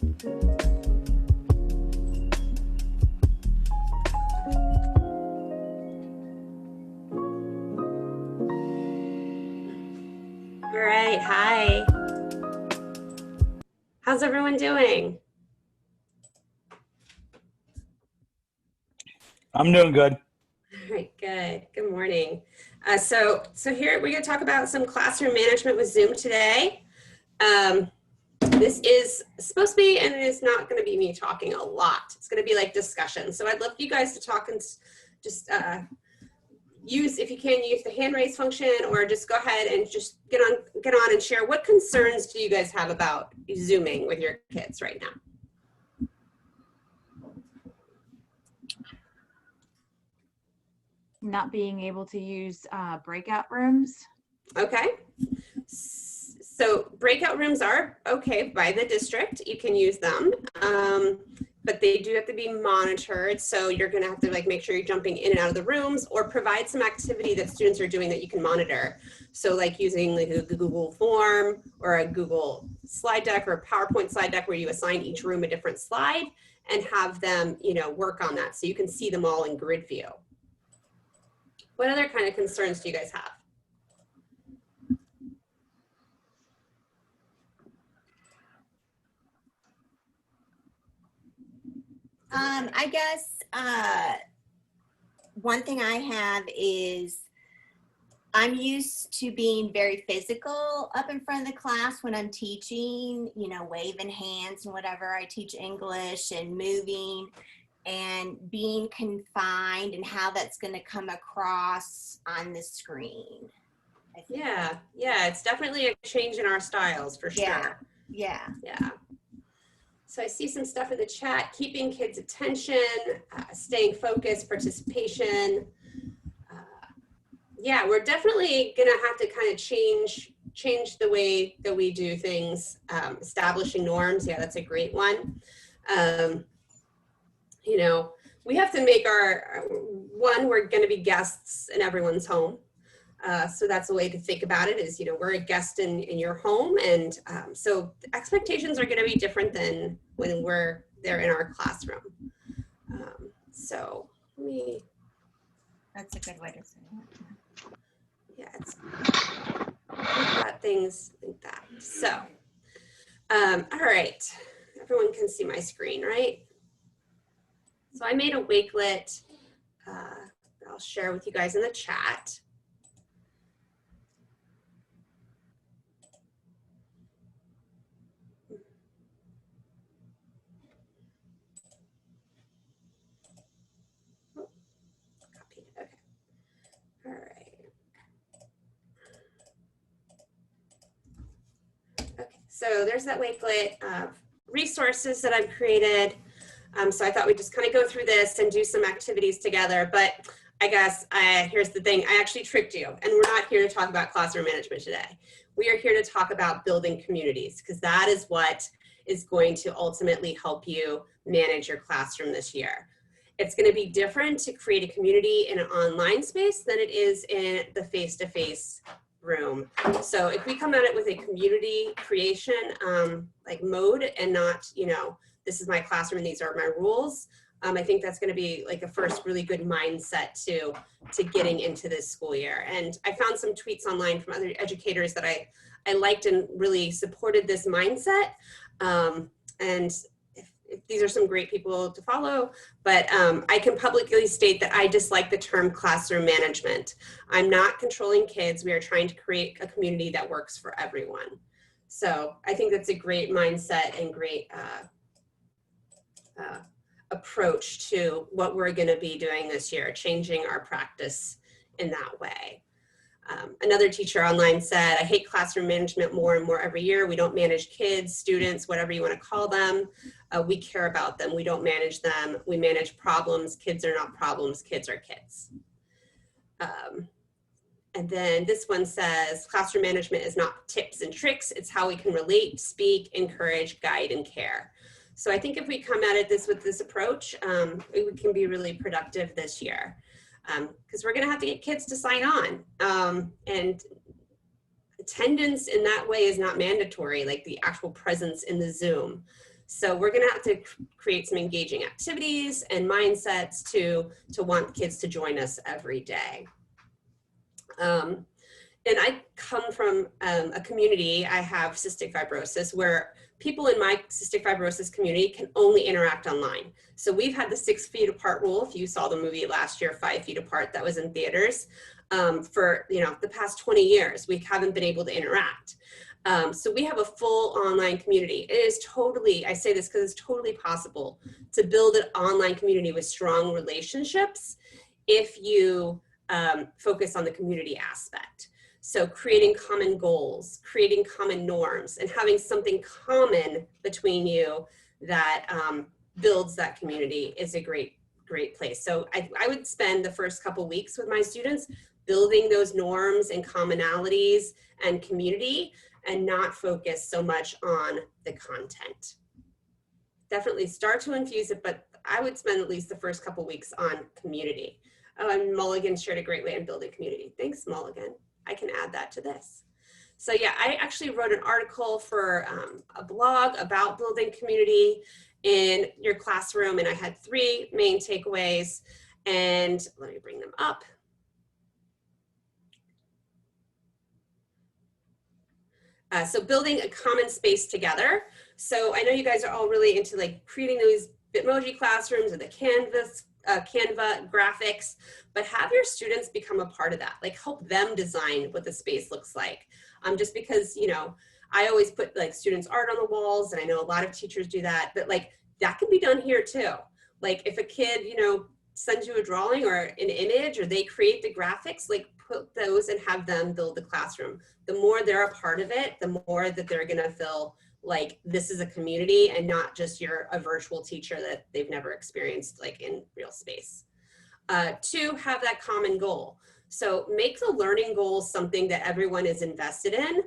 All right, hi. How's everyone doing? I'm doing good. All right, good. Good morning. So here we're going to talk about some classroom management with Zoom today. This is supposed to be, and it's not going to be me talking a lot. It's going to be like discussion. So I'd love for you guys to talk and just use, if you can, use the hand raise function, or just go ahead and just get on and share. What concerns do you guys have about Zooming with your kids right now? Not being able to use breakout rooms. Okay. So breakout rooms are okay by the district. You can use them, but they do have to be monitored. So you're going to have to like make sure you're jumping in and out of the rooms, or provide some activity that students are doing that you can monitor. So like using like a Google form or a Google slide deck or a PowerPoint slide deck where you assign each room a different slide and have them, you know, work on that so you can see them all in grid view. What other kind of concerns do you guys have? I guess one thing I have is I'm used to being very physical up in front of the class when I'm teaching, you know, waving hands and whatever. I teach English and moving, and being confined and how that's going to come across on the screen. Yeah, it's definitely a change in our styles for sure. Yeah. So I see some stuff in the chat: keeping kids' attention, staying focused, participation. Yeah, we're definitely gonna have to kind of change the way that we do things. Establishing norms, yeah, that's a great one. You know, we have to make we're gonna be guests in everyone's home. So that's a way to think about it, is, you know, we're a guest in your home. And so the expectations are going to be different than when we're there in our classroom. So That's a good way to say it. Yeah, we've got things like that. So, all right, everyone can see my screen, right? So I made a Wakelet that I'll share with you guys in the chat. All right. Okay, so there's that Wakelet of resources that I've created. So I thought we'd just kind of go through this and do some activities together. But I guess here's the thing: I actually tricked you, and we're not here to talk about classroom management today. We are here to talk about building communities, because that is what is going to ultimately help you manage your classroom this year. It's going to be different to create a community in an online space than it is in the face-to-face room. So if we come at it with a community creation like mode, and not, you know, this is my classroom and these are my rules, I think that's going to be like a first really good mindset to getting into this school year. And I found some tweets online from other educators that I liked and really supported this mindset. And these are some great people to follow, but I can publicly state that I dislike the term classroom management. I'm not controlling kids. We are trying to create a community that works for everyone. So I think that's a great mindset and great approach to what we're going to be doing this year, changing our practice in that way. Another teacher online said, I hate classroom management more and more every year. We don't manage kids, students, whatever you want to call them. We care about them. We don't manage them. We manage problems. Kids are not problems. Kids are kids. And then this one says, classroom management is not tips and tricks. It's how we can relate, speak, encourage, guide, and care. So I think if we come at it with this approach, we can be really productive this year. Because we're going to have to get kids to sign on. And attendance in that way is not mandatory, like the actual presence in the Zoom. So we're gonna have to create some engaging activities and mindsets to want kids to join us every day. And I come from a community, I have cystic fibrosis, where people in my cystic fibrosis community can only interact online. So we've had the 6 feet apart rule. If you saw the movie last year, 5 feet apart, that was in theaters, for the past 20 years. We haven't been able to interact. So we have a full online community. It is totally, I say this because it's totally possible to build an online community with strong relationships if you focus on the community aspect. So creating common goals, creating common norms, and having something common between you that builds that community is a great place. So I would spend the first couple weeks with my students building those norms and commonalities and community, and not focus so much on the content. Definitely start to infuse it, but I would spend at least the first couple weeks on community. Oh, and Mulligan shared a great way in building community. Thanks, Mulligan. I can add that to this. So yeah, I actually wrote an article for a blog about building community in your classroom, and I had 3 main takeaways, and let me bring them up. So building a common space together. So I know you guys are all really into like creating those Bitmoji classrooms or the Canva graphics, but have your students become a part of that. Like help them design what the space looks like. Just because, I always put like students' art on the walls, and I know a lot of teachers do that, but like that can be done here too. Like if a kid, sends you a drawing or an image, or they create the graphics, like put those and have them build the classroom. The more they're a part of it, the more that they're gonna feel like this is a community and not just a virtual teacher that they've never experienced like in real space. 2, have that common goal. So make the learning goals something that everyone is invested in,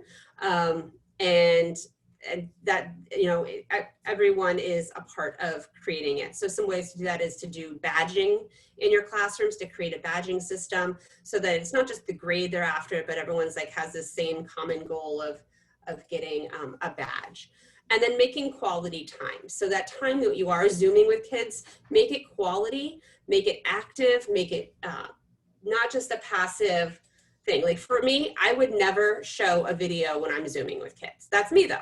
and that everyone is a part of creating it. So some ways to do that is to do badging in your classrooms, to create a badging system so that it's not just the grade they're after, but everyone's like has the same common goal of getting a badge. And then making quality time. So that time that you are Zooming with kids, make it quality, make it active, make it not just a passive thing. Like for me, I would never show a video when I'm Zooming with kids. That's me though.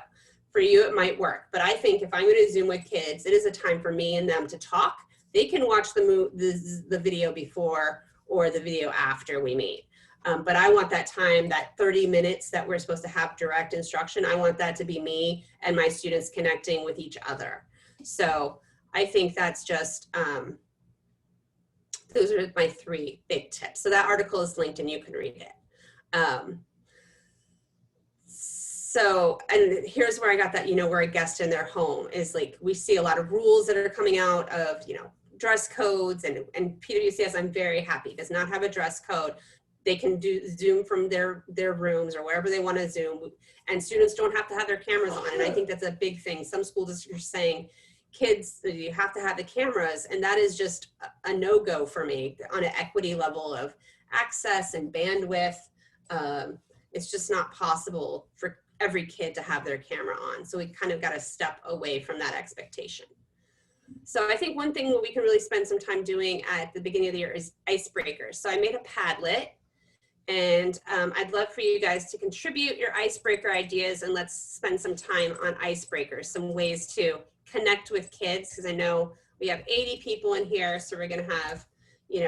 For you, it might work. But I think if I'm going to Zoom with kids, it is a time for me and them to talk. They can watch the video before or the video after we meet. But I want that time, that 30 minutes that we're supposed to have direct instruction, I want that to be me and my students connecting with each other. So I think that's just, those are my 3 big tips. So that article is linked and you can read it. So, and here's where I got that, we're a guest in their home, is like, we see a lot of rules that are coming out of, dress codes, and PWCS, I'm very happy, does not have a dress code. They can do Zoom from their rooms or wherever they want to Zoom, and students don't have to have their cameras on. And I think that's a big thing. Some school districts are saying, kids, you have to have the cameras, and that is just a no-go for me on an equity level of access and bandwidth. It's just not possible for every kid to have their camera on. So we kind of got to step away from that expectation. So I think one thing that we can really spend some time doing at the beginning of the year is icebreakers. So I made a Padlet, and I'd love for you guys to contribute your icebreaker ideas, and let's spend some time on icebreakers, some ways to connect with kids, because I know we have 80 people in here, so we're going to have,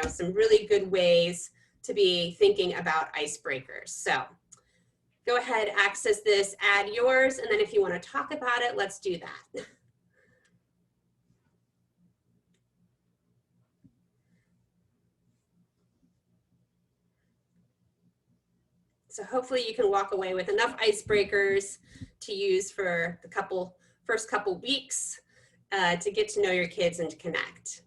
some really good ways to be thinking about icebreakers. So go ahead, access this, add yours, and then if you want to talk about it, let's do that. So hopefully you can walk away with enough icebreakers to use for the first couple weeks to get to know your kids and to connect.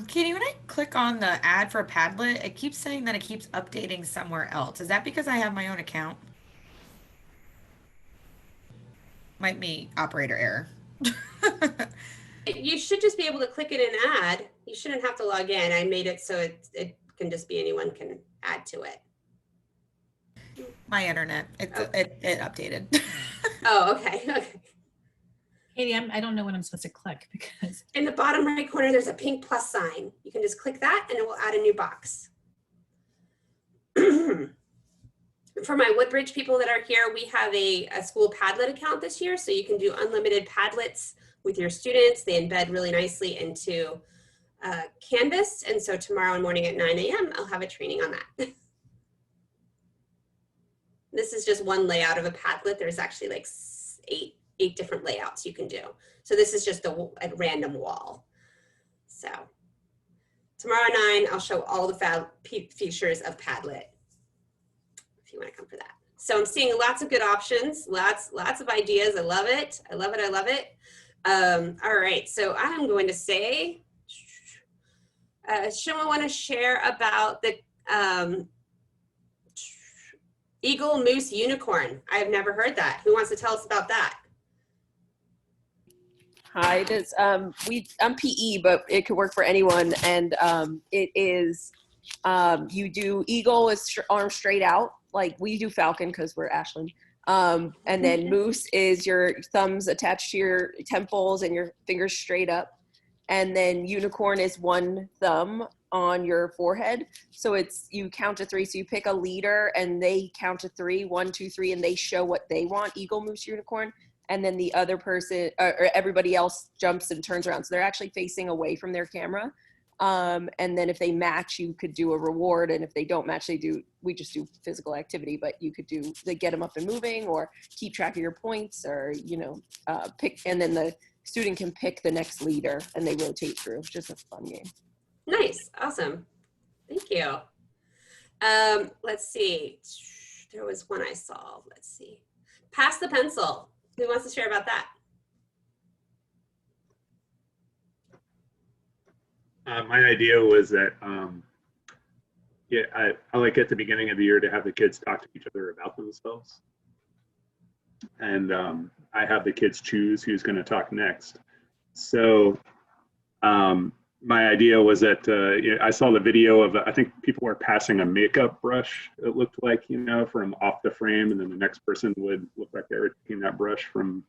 Katie, when I click on the ad for Padlet, it keeps saying that it keeps updating somewhere else. Is that because I have my own account? Might be operator error. You should just be able to click it and add. You shouldn't have to log in. I made it so it can just be anyone can add to it. My internet, it updated. Oh, okay. Okay. Katie, I don't know what I'm supposed to click because In the bottom right corner, there's a pink plus sign. You can just click that and it will add a new box. For my Woodbridge people that are here, we have a school Padlet account this year, so you can do unlimited Padlets with your students. They embed really nicely into Canvas, and so tomorrow morning at 9 a.m. I'll have a training on that. This is just one layout of a Padlet. There's actually like eight different layouts you can do. So this is just a random wall. So tomorrow at 9, I'll show all the features of Padlet if you want to come for that. So I'm seeing lots of good options, lots of ideas. I love it. I love it. I love it. All right. So I'm going to say, someone want to share about the Eagle, Moose, Unicorn? I've never heard that. Who wants to tell us about that? Hi, this I'm PE, but it could work for anyone, and it is you do Eagle is arm straight out, like we do Falcon because we're Ashland, and then Moose is your thumbs attached to your temples and your fingers straight up, and then Unicorn is one thumb on your forehead. So it's, you count to 3. So you pick a leader and they count to 3, 1, 2, 3, and they show what they want, Eagle, Moose, Unicorn. And then the other person or everybody else jumps and turns around. So they're actually facing away from their camera. And then if they match, you could do a reward. And if they don't match, we just do physical activity, but you could they get them up and moving or keep track of your points or, pick, and then the student can pick the next leader and they rotate through. It's just a fun game. Nice. Awesome. Thank you. Let's see. There was one I saw. Let's see. Pass the pencil. Who wants to share about that? My idea was that, I like at the beginning of the year to have the kids talk to each other about themselves. And I have the kids choose who's going to talk next. So my idea was that I saw the video of, I think people were passing a makeup brush, it looked like, from off the frame, and then the next person would look like they were taking that brush from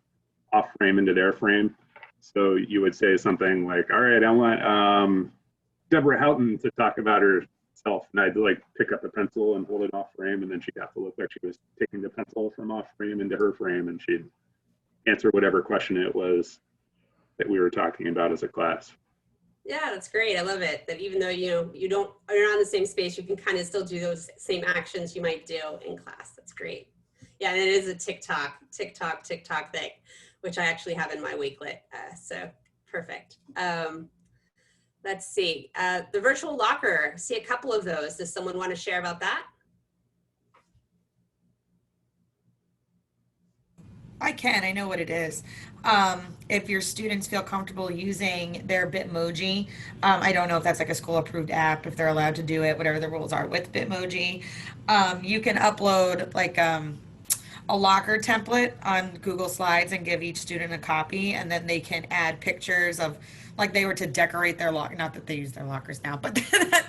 off frame into their frame. So you would say something like, all right, I want Deborah Houghton to talk about herself. And I'd like pick up a pencil and hold it off frame, and then she'd have to look like she was taking the pencil from off frame into her frame, and she'd answer whatever question it was that we were talking about as a class. Yeah, that's great. I love it. That even though you're not in the same space, you can kind of still do those same actions you might do in class. That's great. Yeah, and it is a TikTok thing, which I actually have in my Wakelet. So perfect. Let's see. The virtual locker. I see a couple of those. Does someone want to share about that? I can. I know what it is. If your students feel comfortable using their Bitmoji, I don't know if that's like a school approved app, if they're allowed to do it, whatever the rules are with Bitmoji. You can upload like a locker template on Google Slides and give each student a copy, and then they can add pictures of, like they were to decorate their locker, not that they use their lockers now, but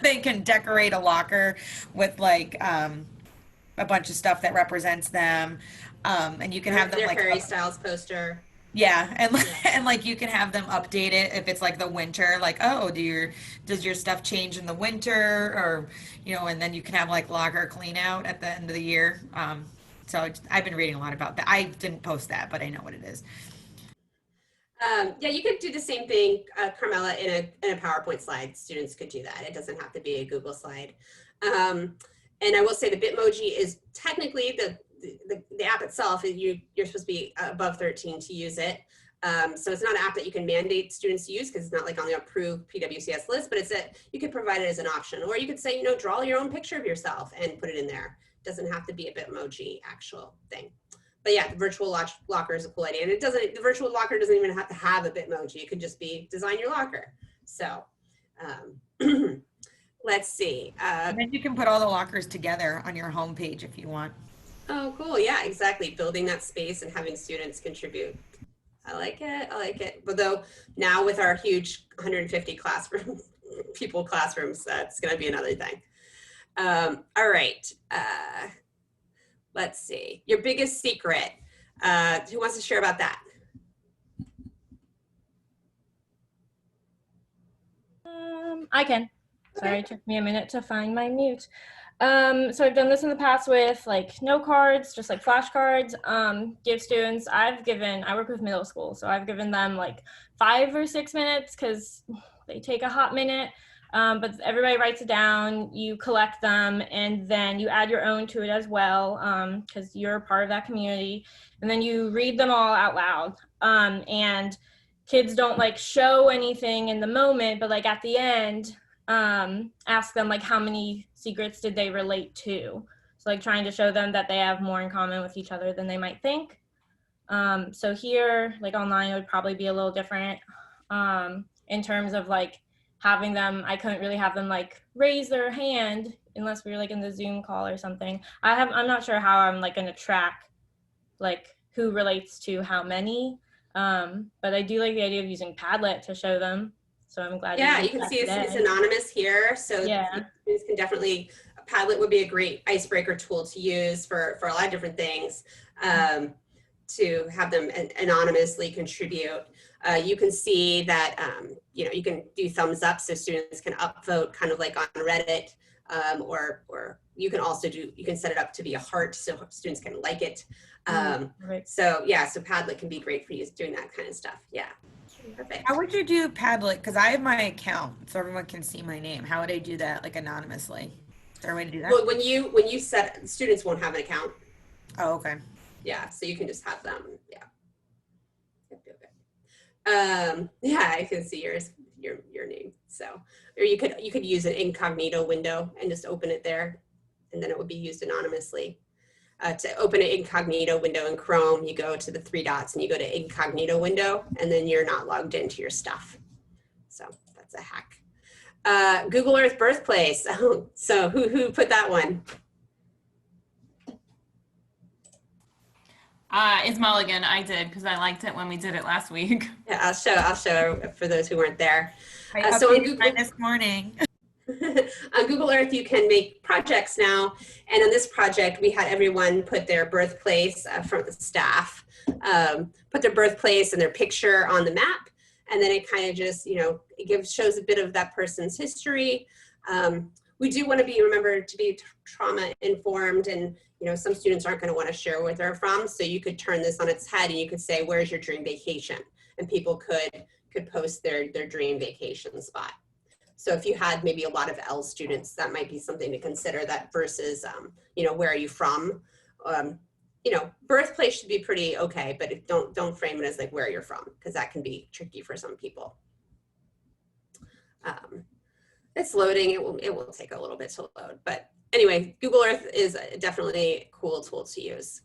they can decorate a locker with like a bunch of stuff that represents them. And you can have them their like Harry Styles poster. Yeah, and like you can have them update it if it's like the winter, like, oh, does your stuff change in the winter, or and then you can have like locker clean out at the end of the year. So I've been reading a lot about that. I didn't post that, but I know what it is. Yeah, you could do the same thing, Carmela, in a PowerPoint slide. Students could do that. It doesn't have to be a Google slide. And I will say the Bitmoji is technically the app itself. You're supposed to be above 13 to use it. So it's not an app that you can mandate students to use because it's not like on the approved PWCS list, but you could provide it as an option. Or you could say, draw your own picture of yourself and put it in there. It doesn't have to be a Bitmoji actual thing. But yeah, the virtual locker is a cool idea. And the virtual locker doesn't even have to have a Bitmoji. It could just be design your locker. So Let's see. And then you can put all the lockers together on your homepage if you want. Oh, cool. Yeah, exactly. Building that space and having students contribute. I like it. I like it. Although now with our huge 150 classrooms, that's going to be another thing. All right. Let's see. Your biggest secret. Who wants to share about that? I can. Sorry, it took me a minute to find my mute. So I've done this in the past with like note cards, just like flashcards. Give students, I work with middle school, so I've given them like 5 or 6 minutes because they take a hot minute. But everybody writes it down, you collect them, and then you add your own to it as well, because you're a part of that community. And then you read them all out loud. And kids don't like show anything in the moment, but like at the end, ask them like how many secrets did they relate to. So like trying to show them that they have more in common with each other than they might think. So here, like online, it would probably be a little different in terms of like having them, I couldn't really have them like raise their hand unless we were like in the Zoom call or something. I'm not sure how I'm like going to track like who relates to how many, but I do like the idea of using Padlet to show them. So I'm glad. Yeah, you can see it's anonymous here. So yeah, students can definitely, Padlet would be a great icebreaker tool to use for a lot of different things, to have them anonymously contribute. You can see that, you can do thumbs up so students can upvote kind of like on Reddit, or you can also you can set it up to be a heart so students can like it. So yeah, so Padlet can be great for you doing that kind of stuff. Yeah. Perfect. How would you do Padlet? Because I have my account, so everyone can see my name. How would I do that, like anonymously? Is there a way to do that? Well, when you set, students won't have an account. Oh, okay. Yeah, so you can just have them. Yeah. Yeah, I can see your name. So, or you could use an incognito window and just open it there, and then it would be used anonymously. To open an incognito window in Chrome, you go to the 3 dots and you go to incognito window, and then you're not logged into your stuff. So that's a hack. Google Earth birthplace. So who put that one? It's Mulligan. I did because I liked it when we did it last week. Yeah, I'll show for those who weren't there. So on Google this morning. On Google Earth, you can make projects now. And on this project, we had everyone put their birthplace from the staff, put their birthplace and their picture on the map. And then it kind of just, it shows a bit of that person's history. We do want to remember to be trauma informed, and some students aren't going to want to share where they're from. So you could turn this on its head and you could say, where's your dream vacation? And people could post their dream vacation spot. So if you had maybe a lot of L students, that might be something to consider, that versus, where are you from? Birthplace should be pretty okay, but don't frame it as like where you're from, because that can be tricky for some people. It's loading, it will take a little bit to load, but anyway, Google Earth is definitely a cool tool to use.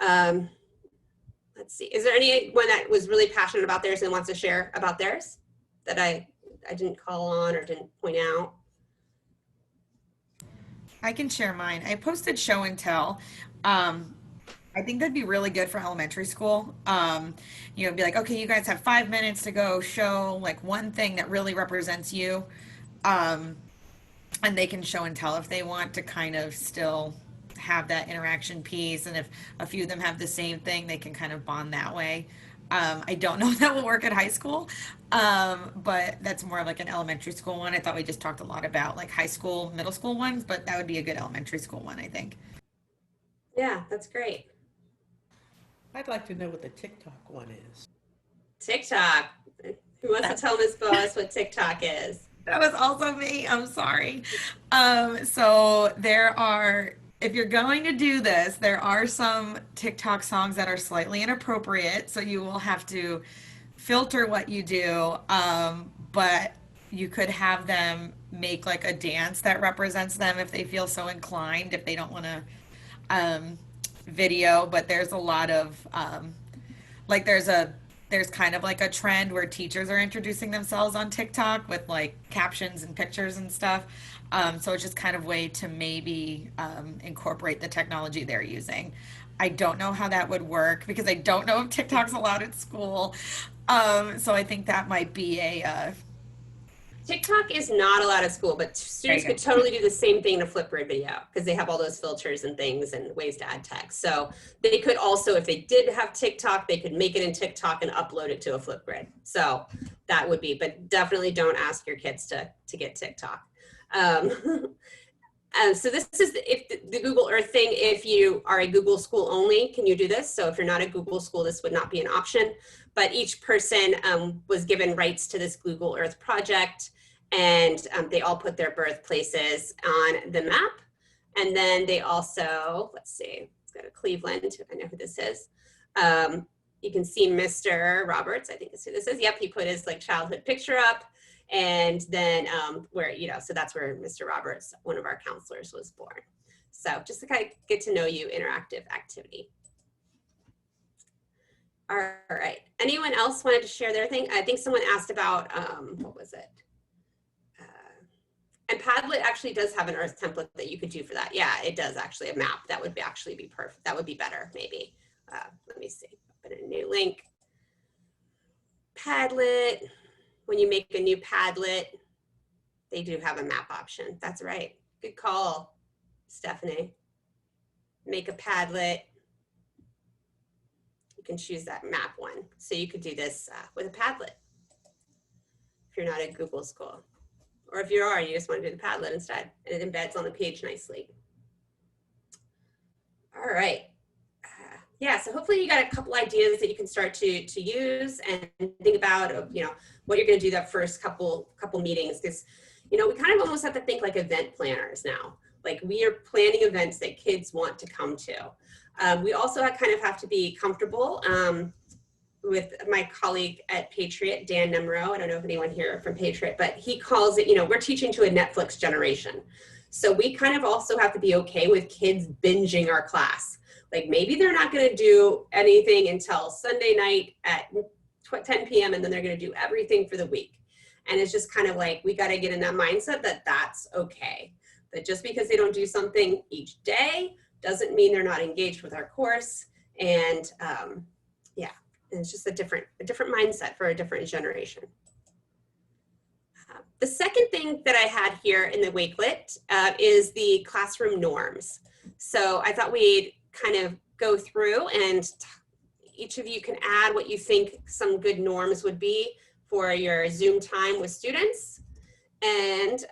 Let's see, is there anyone that was really passionate about theirs and wants to share about theirs that I didn't call on or didn't point out? I can share mine. I posted show and tell. I think that'd be really good for elementary school. Be like, okay, you guys have 5 minutes to go show like one thing that really represents you. And they can show and tell if they want to kind of still have that interaction piece. And if a few of them have the same thing, they can kind of bond that way. I don't know if that will work at high school, but that's more of like an elementary school one. I thought we just talked a lot about like high school, middle school ones, but that would be a good elementary school one, I think. Yeah, that's great. I'd like to know what the TikTok one is. TikTok. Who wants to tell Ms. Boas what TikTok is? That was also me. I'm sorry. So there are, if you're going to do this, there are some TikTok songs that are slightly inappropriate. So you will have to filter what you do. But you could have them make like a dance that represents them if they feel so inclined, if they don't want to video. But there's a lot of, they there's kind of like a trend where teachers are introducing themselves on TikTok with like captions and pictures and stuff. So it's just kind of way to maybe incorporate the technology they're using. I don't know how that would work because I don't know if TikTok's allowed at school. So I think that might be a TikTok is not allowed at school, but students could totally do the same thing in a Flipgrid video because they have all those filters and things and ways to add text. So they could also, if they did have TikTok, they could make it in TikTok and upload it to a Flipgrid. So that would be, but definitely don't ask your kids to get TikTok. So this is the Google Earth thing. If you are a Google school only, can you do this? So if you're not a Google school, this would not be an option. But each person was given rights to this Google Earth project, and they all put their birthplaces on the map. And then they also, let's see, let's go to Cleveland. I know who this is. You can see Mr. Roberts, I think is who this is. Yep, he put his like childhood picture up. And then where, you know, so that's where Mr. Roberts, one of our counselors, was born. So just to kind of get to know you, interactive activity. All right, anyone else wanted to share their thing? I think someone asked about, what was it? And Padlet actually does have an Earth template that you could do for that. Yeah, it does actually, a map. That would actually be perfect. That would be better, maybe. Let me see, put in a new link. Padlet. When you make a new Padlet, they do have a map option. That's right. Good call, Stephanie. Make a Padlet. You can choose that map one. So you could do this with a Padlet if you're not at Google School. Or if you are, you just want to do the Padlet instead. And it embeds on the page nicely. All right. Yeah, so hopefully you got a couple ideas that you can start to use and think about, you know, what you're going to do that first couple meetings, because, you know, we kind of almost have to think like event planners now. Like we are planning events that kids want to come to. We also kind of have to be comfortable with my colleague at Patriot, Dan Nemro. I don't know if anyone here from Patriot, but he calls it, you know, we're teaching to a Netflix generation. So we kind of also have to be okay with kids binging our class. Like maybe they're not going to do anything until Sunday night at 10 p.m. and then they're going to do everything for the week. And it's just kind of like, we got to get in that mindset that that's okay. That just because they don't do something each day doesn't mean they're not engaged with our course. And yeah, and it's just a different mindset for a different generation. The second thing that I had here in the Wakelet is the classroom norms. So I thought we'd kind of go through and each of you can add what you think some good norms would be for your Zoom time with students, and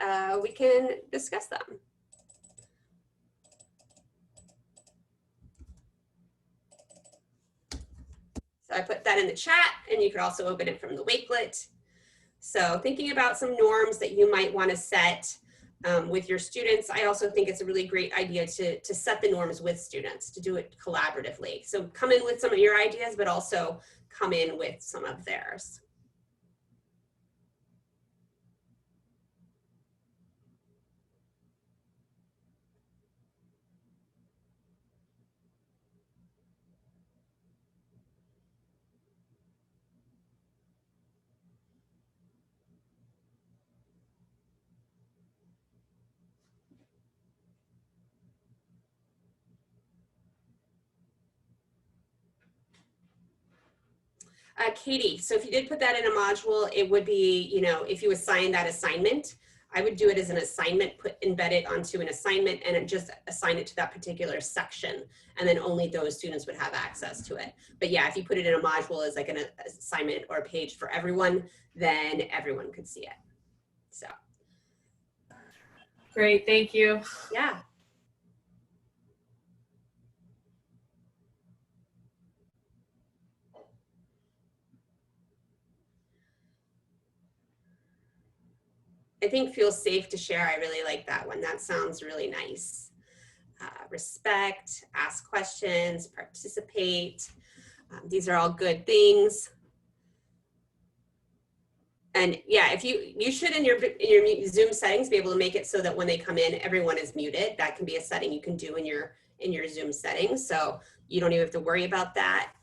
we can discuss them. So I put that in the chat, and you could also open it from the Wakelet. So thinking about some norms that you might want to set with your students. I also think it's a really great idea to set the norms with students, to do it collaboratively. So come in with some of your ideas, but also come in with some of theirs. Katie, so if you did put that in a module, it would be, you know, if you assign that assignment, I would do it as an assignment, embed it onto an assignment and just assign it to that particular section. And then only those students would have access to it. But yeah, if you put it in a module as like an assignment or a page for everyone, then everyone could see it. So. Great, thank you. Yeah. I think feel safe to share. I really like that one. That sounds really nice. Respect, ask questions, participate. These are all good things. And yeah, if you should in your Zoom settings be able to make it so that when they come in, everyone is muted. That can be a setting you can do in your Zoom settings. So you don't even have to worry about that.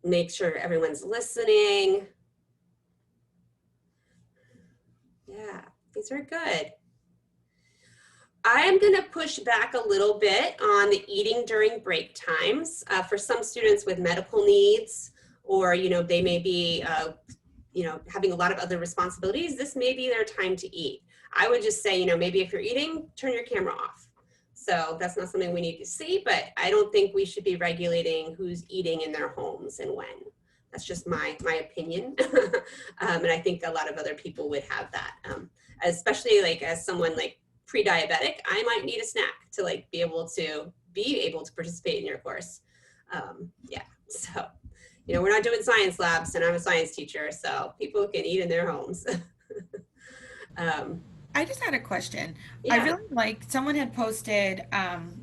make sure everyone's listening. Yeah, these are good. I am going to push back a little bit on the eating during break times. For some students with medical needs, or, you know, they may be, you know, having a lot of other responsibilities, this may be their time to eat. I would just say, you know, maybe if you're eating, turn your camera off. So that's not something we need to see, but I don't think we should be regulating who's eating in their homes and when. That's just my opinion. And I think a lot of other people would have that, especially like as someone like pre-diabetic, I might need a snack to like be able to participate in your course. Yeah, so, you know, we're not doing science labs and I'm a science teacher, so people can eat in their homes. I just had a question. I Yeah. really like someone had posted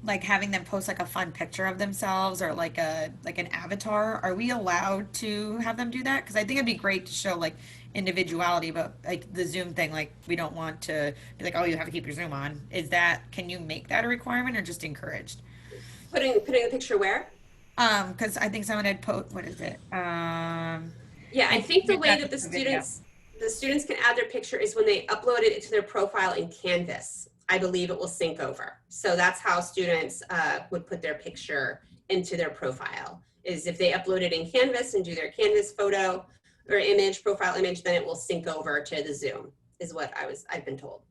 like having them post like a fun picture of themselves or like an avatar. Are we allowed to have them do that? Because I think it'd be great to show like individuality, but like the Zoom thing, like we don't want to be like, oh, you have to keep your Zoom on. Can you make that a requirement or just encouraged? Putting the picture where? Because I think someone had what is it? Yeah, I think the way that the video. the students can add their picture is when they upload it to their profile in Canvas. I believe it will sync over. So that's how students would put their picture into their profile, is if they upload it in Canvas and do their Canvas photo or image, profile image, then it will sync over to the Zoom, is what I've been told.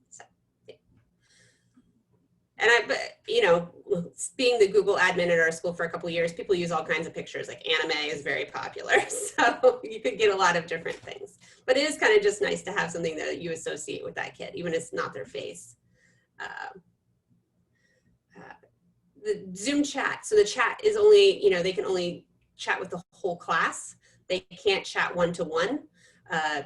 So, yeah. And you know, being the Google admin at our school for a couple of years, people use all kinds of pictures, like anime is very popular. So you could get a lot of different things, but it is kind of just nice to have something that you associate with that kid, even if it's not their face. The Zoom chat. So the chat is only, you know, they can only chat with the whole class. They can't chat one-to-one.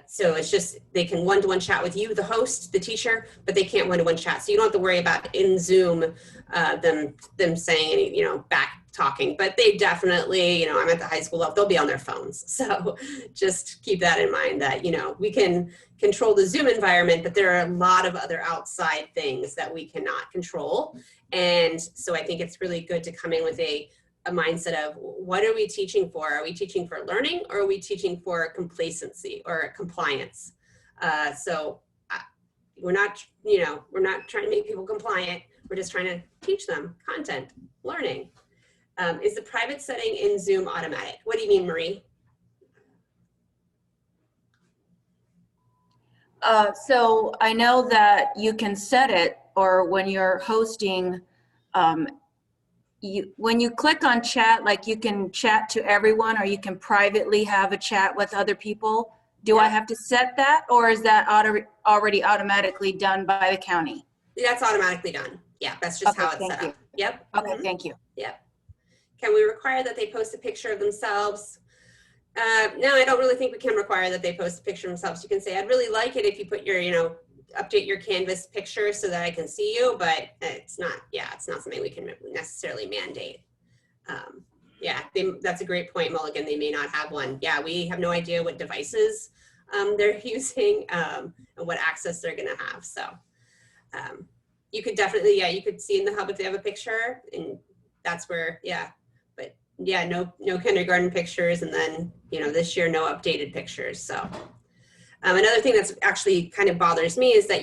So it's just, they can one-to-one chat with you, the host, the teacher, but they can't one-to-one chat. So you don't have to worry about in Zoom them saying any, you know, back talking, but they definitely, you know, I'm at the high school level, they'll be on their phones. So just keep that in mind that, you know, we can control the Zoom environment, but there are a lot of other outside things that we cannot control. And so I think it's really good to come in with a mindset of what are we teaching for? Are we teaching for learning, or are we teaching for complacency or compliance? So we're not, you know, we're not trying to make people compliant. We're just trying to teach them content, learning. Is the private setting in Zoom automatic? What do you mean, Marie? So I know that you can set it, or when you're hosting, when you click on chat, like you can chat to everyone, or you can privately have a chat with other people. Do I have to set that, or is that already automatically done by the county? That's automatically done. Yeah, that's just how it's set up. Yep. Okay, thank you. Yep. Can we require that they post a picture of themselves? No, I don't really think we can require that they post a picture of themselves. You can say, I'd really like it if you put your, you know, update your Canvas picture so that I can see you, but it's not, yeah, it's not something we can necessarily mandate. Yeah, that's a great point, Mulligan. They may not have one. Yeah, we have no idea what devices they're using and what access they're gonna have. So you could definitely, yeah, you could see in the hub if they have a picture, and that's where, yeah. But yeah, no kindergarten pictures, and then, you know, this year, no updated pictures. So another thing that's actually kind of bothers me is that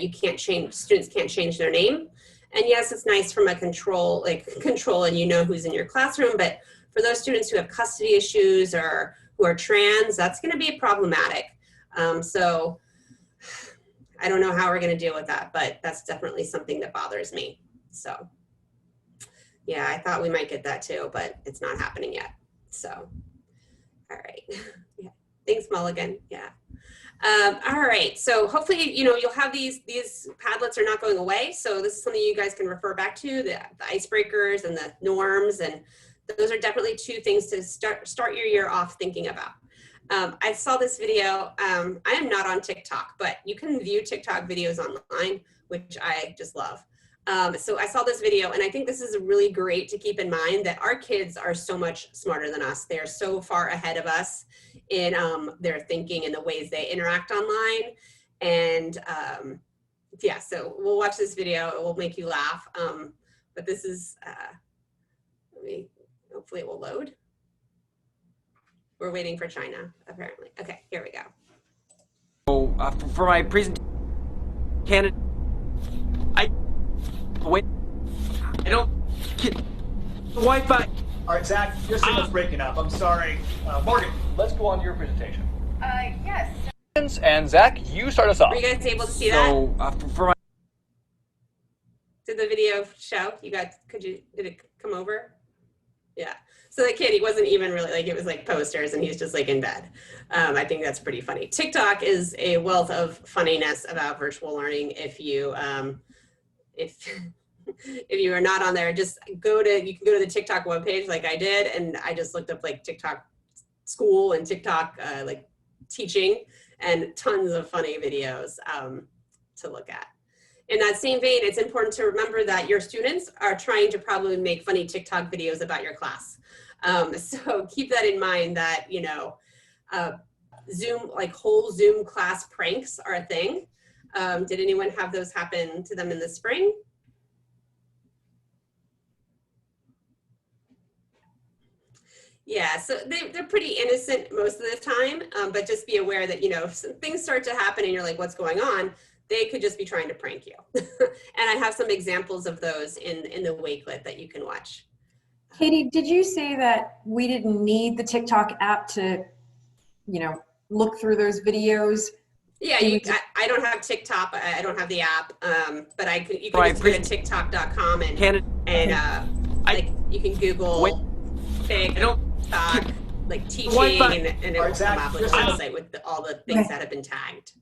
students can't change their name. And yes, it's nice from a control and you know who's in your classroom, but for those students who have custody issues or who are trans, that's gonna be problematic. So I don't know how we're gonna deal with that, but that's definitely something that bothers me. So yeah, I thought we might get that too, but it's not happening yet. So, all right. Yeah. Thanks, Mulligan. Yeah. All right. So hopefully, you know, you'll have these Padlets are not going away. So this is something you guys can refer back to, the icebreakers and the norms. And those are definitely two things to start your year off thinking about. I saw this video. I am not on TikTok, but you can view TikTok videos online, which I just love. So I saw this video, and I think this is really great to keep in mind that our kids are so much smarter than us. They are so far ahead of us in their thinking and the ways they interact online. And yeah, so we'll watch this video. It will make you laugh. But this is, hopefully it will load. We're waiting for China, apparently. Okay, here we go. So for my presentation, Canada, I don't get the Wi-Fi. All right, Zach, your signal's breaking up. I'm sorry. Morgan, let's go on to your presentation. Yes. And Zach, you start us off. Were you guys able to see that? So for my Did the video show? You guys, did it come over? Yeah. So the kid, he wasn't even really like, it was like posters and he's just like in bed. I think that's pretty funny. TikTok is a wealth of funniness about virtual learning. If you, if you are not on there, just you can go to the TikTok webpage like I did. And I just looked up like TikTok school and TikTok like teaching and tons of funny videos to look at. In that same vein, it's important to remember that your students are trying to probably make funny TikTok videos about your class. So keep that in mind that, you know, Zoom, like whole Zoom class pranks are a thing. Did anyone have those happen to them in the spring? Yeah, so they're pretty innocent most of the time, but just be aware that, you know, if things start to happen and you're like, what's going on? They could just be trying to prank you. And I have some examples of those in the Wakelet that you can watch. Katie, did you say that we didn't need the TikTok app to, you know, look through those videos? Yeah, I don't have TikTok. I don't have the app, but you can just go to TikTok.com and like you can Google TikTok, like teaching, and it will come up with a website with all the things that have been tagged.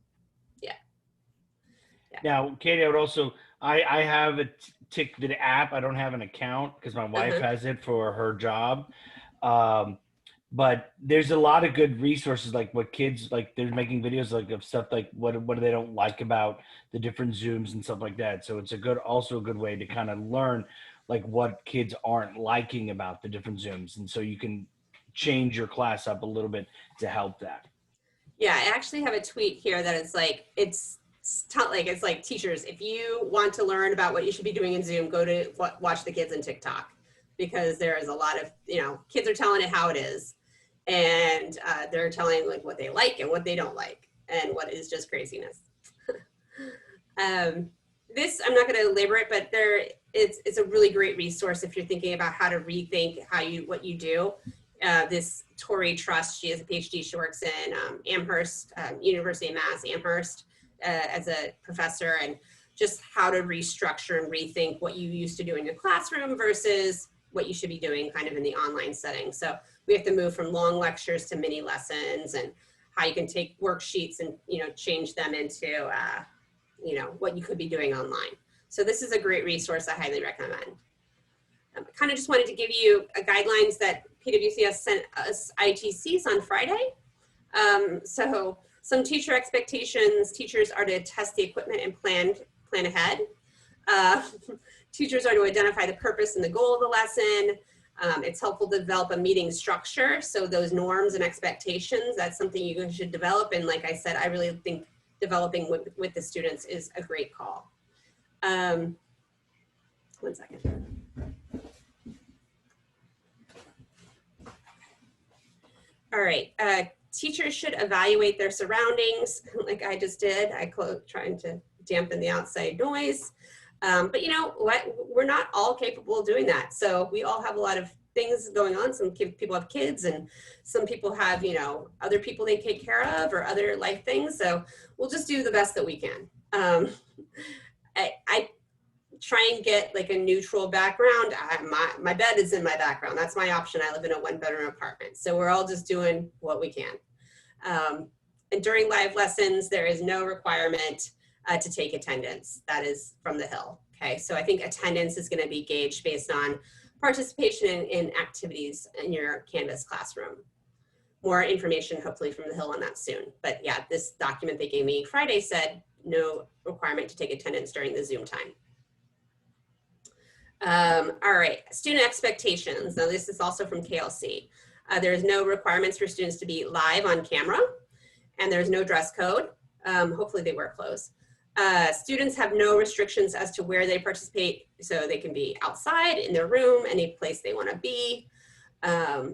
Now, Katie, I would also, I have the app. I don't have an account because my wife has it for her job. But there's a lot of good resources, like what kids, like they're making videos like of stuff like what they don't like about the different Zooms and stuff like that. So it's also a good way to kind of learn like what kids aren't liking about the different Zooms. And so you can change your class up a little bit to help that. Yeah, I actually have a tweet here that it's like teachers, if you want to learn about what you should be doing in Zoom, go to watch the kids in TikTok, because there is a lot of, you know, kids are telling it how it is, and they're telling like what they like and what they don't like and what is just craziness. This, I'm not going to labor it, but it's a really great resource if you're thinking about how to rethink what you do. This Tori Trust, she has a PhD, she works in Amherst, University of Mass, Amherst, as a professor, and just how to restructure and rethink what you used to do in your classroom versus what you should be doing kind of in the online setting. So we have to move from long lectures to mini lessons, and how you can take worksheets and, you know, change them into, you know, what you could be doing online. So this is a great resource I highly recommend. I kind of just wanted to give you guidelines that PWCS sent us ITCs on Friday. So some teacher expectations: teachers are to test the equipment and plan ahead. Teachers are to identify the purpose and the goal of the lesson. It's helpful to develop a meeting structure. So those norms and expectations, that's something you should develop. And like I said, I really think developing with the students is a great call. 1 second. All right. Teachers should evaluate their surroundings, like I just did. Trying to dampen the outside noise. But you know what? We're not all capable of doing that. So we all have a lot of things going on. Some people have kids, and some people have, you know, other people they take care of or other life things. So we'll just do the best that we can. I try and get like a neutral background. My bed is in my background. That's my option. I live in a 1-bedroom apartment. So we're all just doing what we can. And during live lessons, there is no requirement to take attendance. That is from the Hill. Okay, so I think attendance is going to be gauged based on participation in activities in your Canvas classroom. More information hopefully from the Hill on that soon. But yeah, this document they gave me Friday said no requirement to take attendance during the Zoom time. All right, student expectations. Now this is also from KLC. There's no requirements for students to be live on camera, and there's no dress code. Hopefully they wear clothes. Students have no restrictions as to where they participate, so they can be outside, in their room, any place they want to be.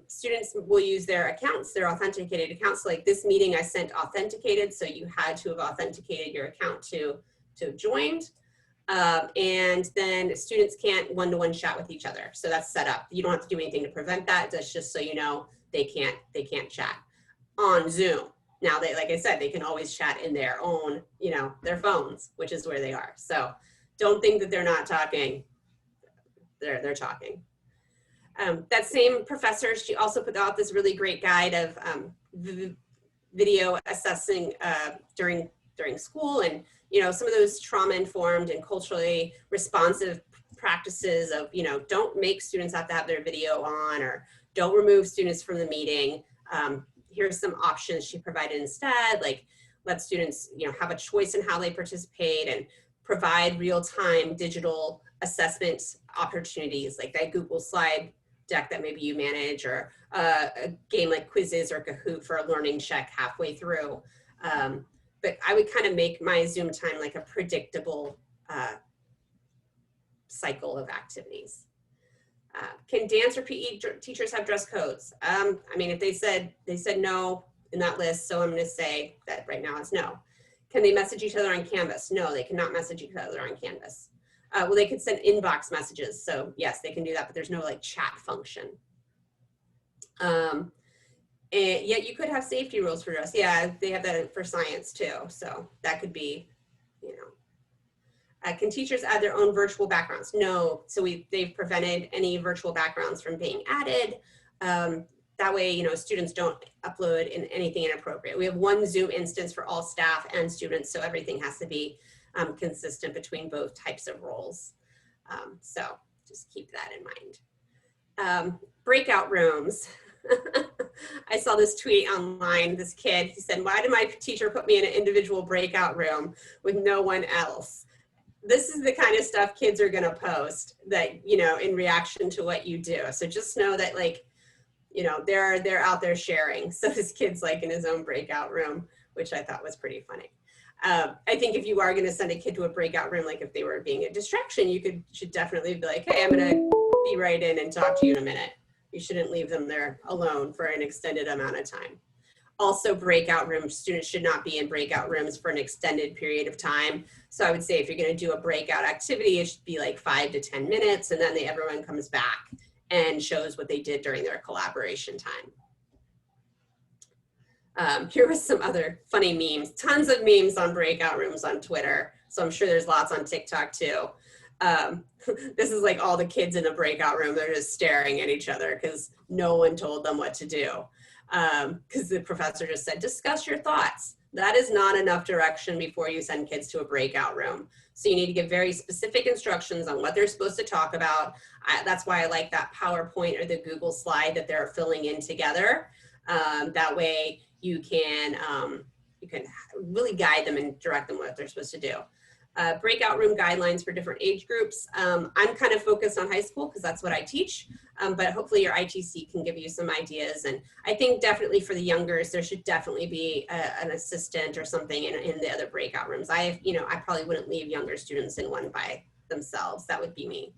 Students will use their accounts, their authenticated accounts. Like this meeting I sent authenticated, so you had to have authenticated your account to have joined. And then students can't one-to-one chat with each other. So that's set up. You don't have to do anything to prevent that. That's just so you know they can't chat on Zoom. Now they, like I said, they can always chat in their own, you know, their phones, which is where they are. So don't think that they're not talking. They're talking. That same professor, she also put out this really great guide of video assessing during school, and you know, some of those trauma-informed and culturally responsive practices of, you know, don't make students have to have their video on, or don't remove students from the meeting. Here's some options she provided instead, like let students, you know, have a choice in how they participate, and provide real-time digital assessment opportunities like that Google slide deck that maybe you manage, or a game like Quizzes or Kahoot for a learning check halfway through. But I would kind of make my Zoom time like a predictable cycle of activities. Can dance or PE teachers have dress codes? I mean, if they said no in that list, so I'm going to say that right now it's no. Can they message each other on Canvas? No, they cannot message each other on Canvas. Well, they could send inbox messages. So yes, they can do that, but there's no like chat function. And yet you could have safety rules for dress. Yeah, they have that for science too. So that could be, you know. Can teachers add their own virtual backgrounds? No, so they've prevented any virtual backgrounds from being added. That way, you know, students don't upload in anything inappropriate. We have one Zoom instance for all staff and students, so everything has to be consistent between both types of roles. So just keep that in mind. Breakout rooms. I saw this tweet online, this kid, he said, why did my teacher put me in an individual breakout room with no one else? This is the kind of stuff kids are gonna post that, you know, in reaction to what you do. So just know that, like, you know, they're out there sharing. So this kid's like in his own breakout room, which I thought was pretty funny. I think if you are gonna send a kid to a breakout room, like if they were being a distraction, you should definitely be like, hey, I'm gonna be right in and talk to you in a minute. You shouldn't leave them there alone for an extended amount of time. Also, breakout rooms, students should not be in breakout rooms for an extended period of time. So I would say if you're going to do a breakout activity, it should be like 5 to 10 minutes, and then everyone comes back and shows what they did during their collaboration time. Here was some other funny memes, tons of memes on breakout rooms on Twitter. So I'm sure there's lots on TikTok too. This is like all the kids in a breakout room. They're just staring at each other because no one told them what to do. Because the professor just said, discuss your thoughts. That is not enough direction before you send kids to a breakout room. So you need to give very specific instructions on what they're supposed to talk about. That's why I like that PowerPoint or the Google slide that they're filling in together. That way you can really guide them and direct them what they're supposed to do. Breakout room guidelines for different age groups. I'm kind of focused on high school because that's what I teach, but hopefully your ITC can give you some ideas. And I think definitely for the youngers, there should definitely be an assistant or something in the other breakout rooms. I probably wouldn't leave younger students in one by themselves. That would be me.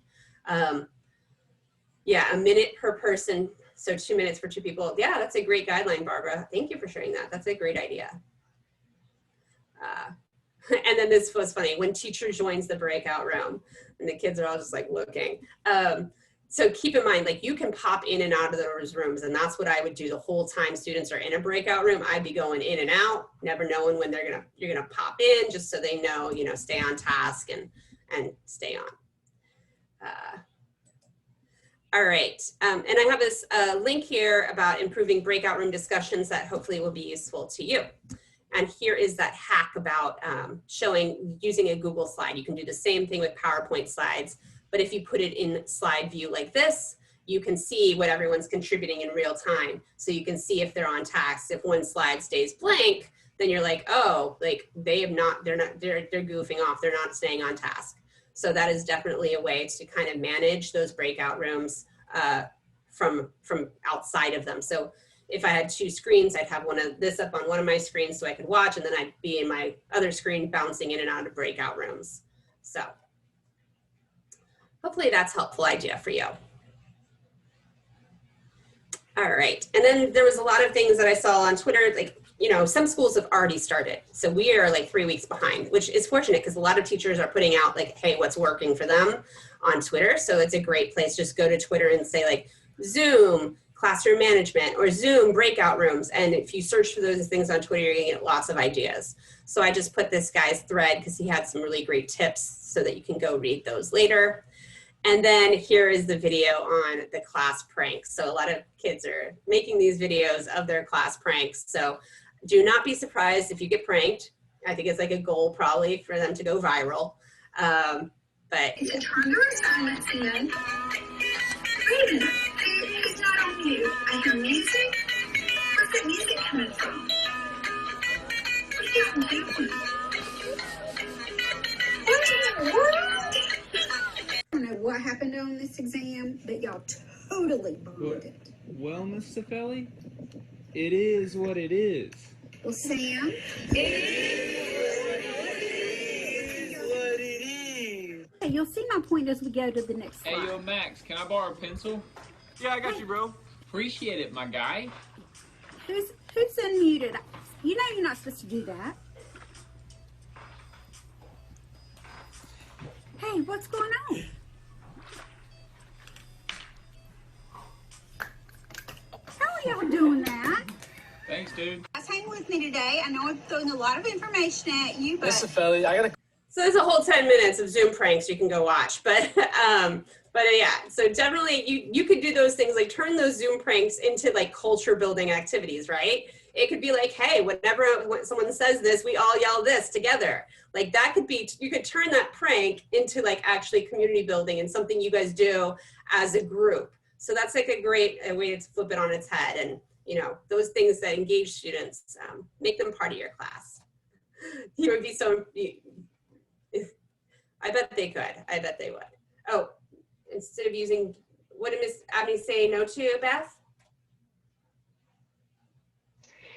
Yeah, a minute per person. So 2 minutes for 2 people. Yeah, that's a great guideline, Barbara. Thank you for sharing that. That's a great idea. And then this was funny, when teacher joins the breakout room and the kids are all just like looking. So keep in mind, like you can pop in and out of those rooms, and that's what I would do the whole time students are in a breakout room. I'd be going in and out, never knowing when you're gonna pop in, just so they know, you know, stay on task and stay on. All right, and I have this link here about improving breakout room discussions that hopefully will be useful to you. And here is that hack about using a Google slide. You can do the same thing with PowerPoint slides, but if you put it in slide view like this, you can see what everyone's contributing in real time. So you can see if they're on task. If one slide stays blank, then you're like, oh, like they're goofing off. They're not staying on task. So that is definitely a way to kind of manage those breakout rooms from outside of them. So if I had 2 screens, I'd have this up on one of my screens so I could watch, and then I'd be in my other screen bouncing in and out of breakout rooms. So hopefully that's a helpful idea for you. All right. And then there was a lot of things that I saw on Twitter, like, some schools have already started. So we are like 3 weeks behind, which is fortunate because a lot of teachers are putting out like, hey, what's working for them on Twitter. So it's a great place. Just go to Twitter and say like Zoom classroom management or Zoom breakout rooms. And if you search for those things on Twitter, you're gonna get lots of ideas. So I just put this guy's thread because he had some really great tips so that you can go read those later. And then here is the video on the class pranks. So a lot of kids are making these videos of their class pranks. So do not be surprised if you get pranked. I think it's like a goal probably for them to go viral. But To turn your assignments in. Wait a minute. It's not on you. I hear music. Where's that music coming from? What are you doing? What in the world? I don't know what happened on this exam, but y'all totally bombed it. Well, Miss Cifelli, it is what it is. Well, Sam, hey, you'll see my point as we go to the next slide. Hey, yo, Max, can I borrow a pencil? Yeah, I got you, bro. Appreciate it, my guy. Who's unmuted? You know you're not supposed to do that. Hey, what's going on? How are y'all doing that? Thanks, dude. Guys, hang with me today. I know I'm throwing a lot of information at you, but Miss Cifelli, I gotta. so there's a whole 10 minutes of Zoom pranks you can go watch. But yeah, so definitely you could do those things, like turn those Zoom pranks into like culture building activities, right? It could be like, hey, when someone says this, we all yell this together. Like that could be, you could turn that prank into like actually community building and something you guys do as a group. So that's like a great way to flip it on its head. And those things that engage students, make them part of your class. You would be so, I bet they could. I bet they would. Oh, instead of using, what did Miss Abney say no to, Beth?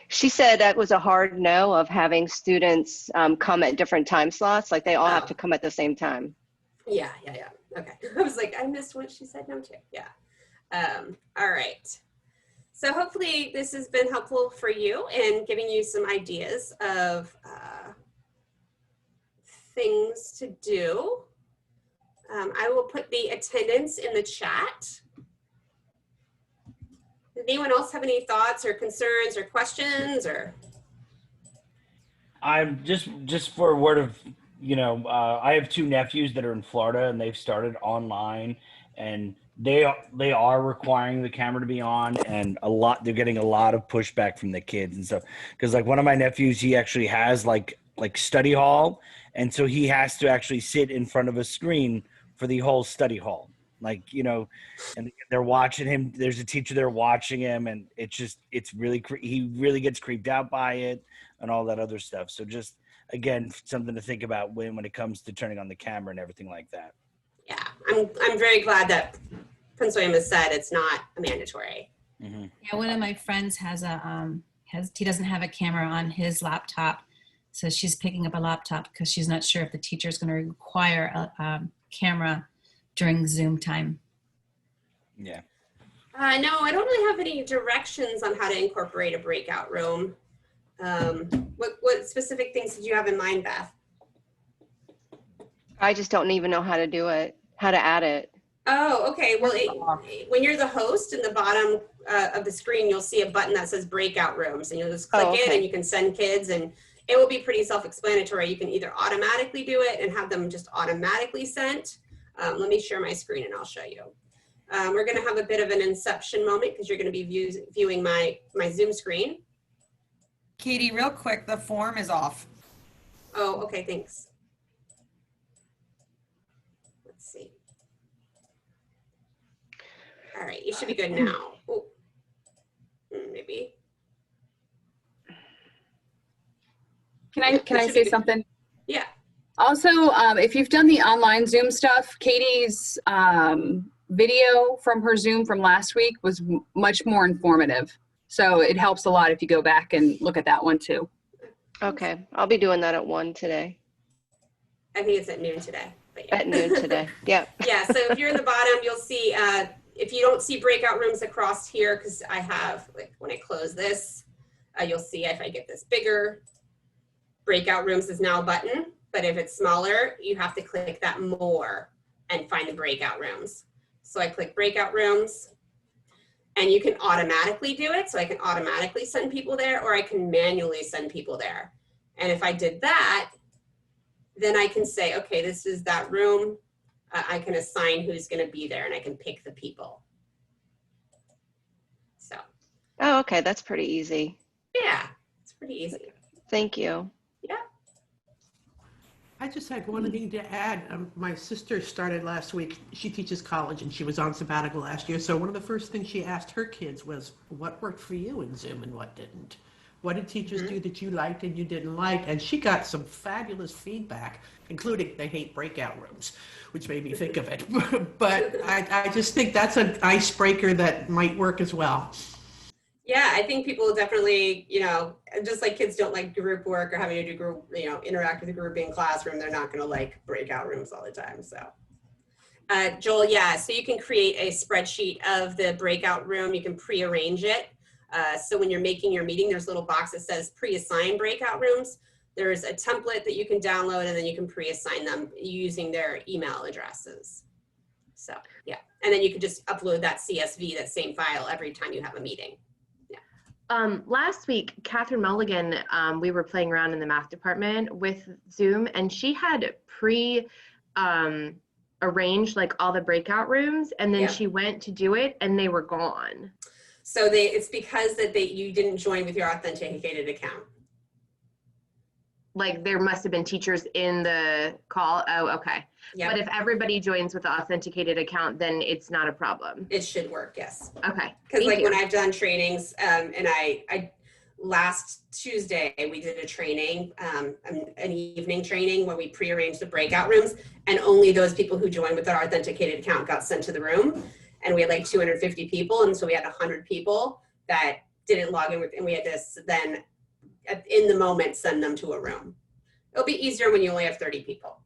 She said that was a hard no of having students come at different time slots. Like they all have to come at the same time. Yeah. Okay. I was like, I missed what she said no to. Yeah. All right. So hopefully this has been helpful for you in giving you some ideas of things to do. I will put the attendance in the chat. Does anyone else have any thoughts or concerns or questions or? I'm just for a word of, I have 2 nephews that are in Florida and they've started online and they are requiring the camera to be on, and they're getting a lot of pushback from the kids and stuff. Because like one of my nephews, he actually has like study hall, and so he has to actually sit in front of a screen for the whole study hall. Like, and they're watching him. There's a teacher there watching him, and it's really he really gets creeped out by it and all that other stuff. So just again, something to think about when it comes to turning on the camera and everything like that. Yeah, I'm very glad that Prince William has said it's not mandatory. Yeah, one of my friends he doesn't have a camera on his laptop, so she's picking up a laptop because she's not sure if the teacher is going to require a camera during Zoom time. Yeah. No, I don't really have any directions on how to incorporate a breakout room. What specific things did you have in mind, Beth? I just don't even know how to do it, how to add it. Oh, okay. Well, when you're the host, in the bottom of the screen, you'll see a button that says Breakout Rooms, and you'll just click it, and you can send kids, and it will be pretty self-explanatory. You can either automatically do it and have them just automatically sent. Let me share my screen, and I'll show you. We're going to have a bit of an inception moment because you're going to be viewing my Zoom screen. Katie, real quick, the form is off. Oh, okay. Thanks. Let's see. All right, you should be good now. Oh, maybe. Can I say something? Yeah. Also, if you've done the online Zoom stuff, Katie's video from her Zoom from last week was much more informative. So it helps a lot if you go back and look at that one too. Okay, I'll be doing that at 1 today. I think it's at noon today. But yeah. At noon today, yeah. Yeah, so if you're in the bottom, you'll see if you don't see breakout rooms across here, because I have, like when I close this, you'll see if I get this bigger, breakout rooms is now a button, but if it's smaller, you have to click that more and find the breakout rooms. So I click breakout rooms, and you can automatically do it. So I can automatically send people there, or I can manually send people there. And if I did that, then I can say, okay, this is that room. I can assign who's going to be there, and I can pick the people. So. Oh, okay. That's pretty easy. Yeah, it's pretty easy. Thank you. Yeah. I just had one thing to add. My sister started last week. She teaches college, and she was on sabbatical last year. So one of the first things she asked her kids was, what worked for you in Zoom and what didn't? What did teachers do that you liked and you didn't like? And she got some fabulous feedback, including they hate breakout rooms, which made me think of it. But I just think that's an icebreaker that might work as well. Yeah, I think people definitely, you know, just like kids don't like group work or having to do group, you know, interact with a group in classroom, they're not going to like breakout rooms all the time. So, Joel, yeah, so you can create a spreadsheet of the breakout room. You can pre-arrange it. So when you're making your meeting, there's a little box that says pre-assign breakout rooms. There's a template that you can download, and then you can pre-assign them using their email addresses. So, yeah, and then you can just upload that CSV, that same file, every time you have a meeting. Last week, Catherine Mulligan, we were playing around in the math department with Zoom, and she had arranged like all the breakout rooms, and then she went to do it, and they were gone. So it's because that you didn't join with your authenticated account. Like there must have been teachers in the call. Oh, okay. Yep. But if everybody joins with the authenticated account, then it's not a problem. It should work, yes. Okay. Because like when I've done trainings, and I last Tuesday we did a training, an evening training where we prearranged the breakout rooms, and only those people who joined with their authenticated account got sent to the room. And we had like 250 people, and so we had 100 people that didn't log in with, and we had to then in the moment send them to a room. It'll be easier when you only have 30 people.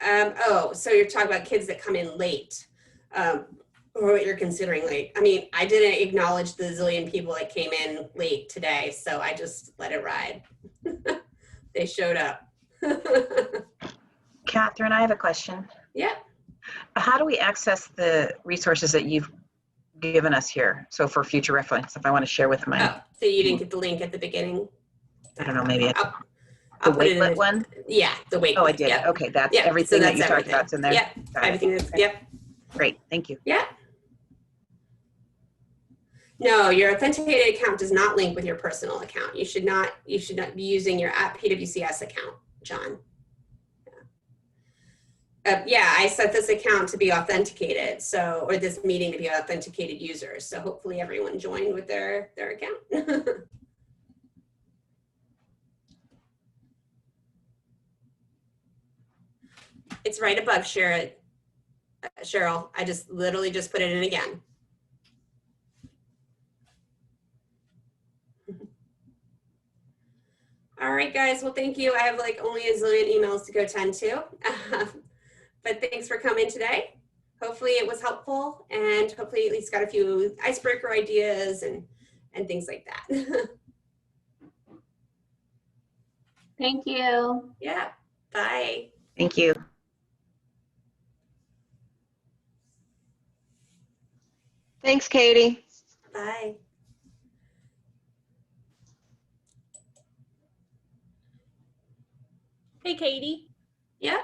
Oh, so you're talking about kids that come in late, or what you're considering late. I mean, I didn't acknowledge the zillion people that came in late today, so I just let it ride. They showed up. Catherine, I have a question. Yeah. How do we access the resources that you've given us here? So for future reference, if I want to share with my... Oh, so you didn't get the link at the beginning? I don't know, maybe I'll the Wakelet one? Yeah, the Wakelet. Oh, I did. Yep. Okay, that's Yep. everything So that you that's talked about's in there? Yep, Got it. everything is, Okay. yep. Great, thank you. Yeah. No, your authenticated account does not link with your personal account. You should not be using your @PWCS account, John. Yeah, I set this account to be authenticated, so, or this meeting to be authenticated users. So hopefully everyone joined with their account. It's right above Cheryl. I literally just put it in again. All right, guys. Well, thank you. I have like only a zillion emails to go tend to. But thanks for coming today. Hopefully it was helpful, and hopefully at least got a few icebreaker ideas and things like that. Thank you. Yeah. Bye. Thank you. Thanks, Katie. Bye. Hey, Katie. Yeah.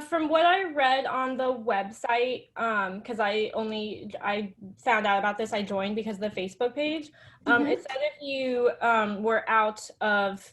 From what I read on the website, because I found out about this, I joined because of the Facebook page. It said if you were out of